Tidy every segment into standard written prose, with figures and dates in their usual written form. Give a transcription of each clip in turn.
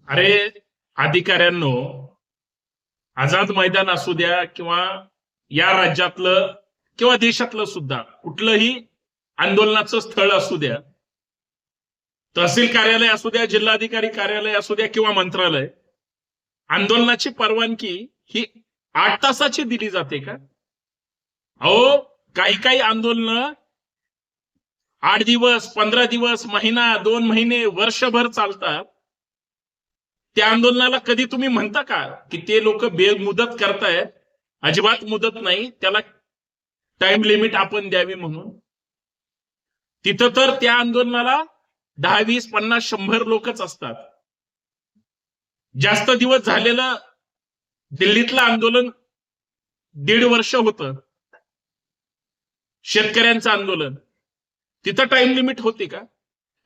अरे अधिकाऱ्यांनो, आझाद मैदान असू द्या किंवा या राज्यातलं किंवा देशातलं सुद्धा कुठलंही आंदोलनाचं स्थळ असू द्या, तहसील कार्यालय असू द्या, जिल्हाधिकारी कार्यालय असू द्या किंवा मंत्रालय, आंदोलनाची परवानगी ही 8 तासाची दिली जाते का? अहो, काही काही आंदोलन 8 दिवस, 15 दिवस, महिना, 2 महिने, वर्षभर चालतात. त्या आंदोलनाला कधी तुम्ही म्हणता का की ते लोक बेमुदत करतायत? अजिबात मुदत नाही, त्याला टाइम लिमिट आपण द्यावी म्हणून. तिथं तर त्या आंदोलनाला 10, 20, 50, 100 लोकच असतात. जास्त दिवस झालेलं दिल्लीतलं आंदोलन 1.5 वर्ष होतं, शेतकऱ्यांचं आंदोलन. तिथं टाइम लिमिट होती का?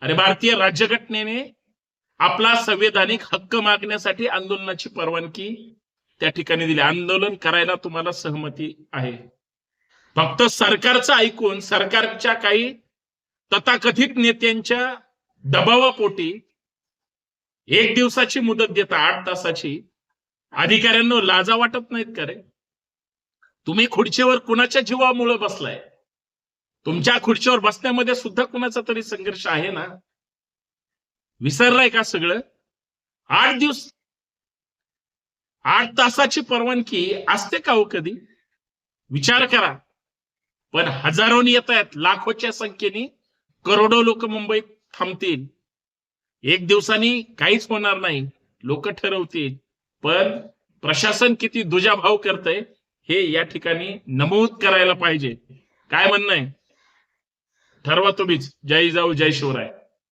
अरे, भारतीय राज्यघटनेने आपला संवैधानिक हक्क मागण्यासाठी आंदोलनाची परवानगी त्या ठिकाणी दिली. आंदोलन करायला तुम्हाला सहमती आहे. फक्त सरकारचं ऐकून सरकारच्या काही तथाकथित नेत्यांच्या दबावापोटी 1 दिवसाची मुदत देता, 8 तासाची. अधिकाऱ्यांना लाजा वाटत नाहीत का रे? तुम्ही खुर्चीवर कुणाच्या जीवामुळे बसलाय? तुमच्या खुर्चीवर बसण्यामध्ये सुद्धा कुणाचा तरी संघर्ष आहे ना? विसरलाय का सगळं? 8 दिवस, 8 तासाची परवानगी असते का हो कधी? विचार करा. पण हजारोनी येत आहेत, लाखोच्या संख्येने करोडो लोक मुंबईत थांबतील. 1 दिवसांनी काहीच होणार नाही, लोक ठरवतील. पण प्रशासन किती दुजाभाव करतंय हे या ठिकाणी नमूद करायला पाहिजे. काय म्हणणं आहे? ठरवा तुम्हीच. जय जाऊ जय शिवराय.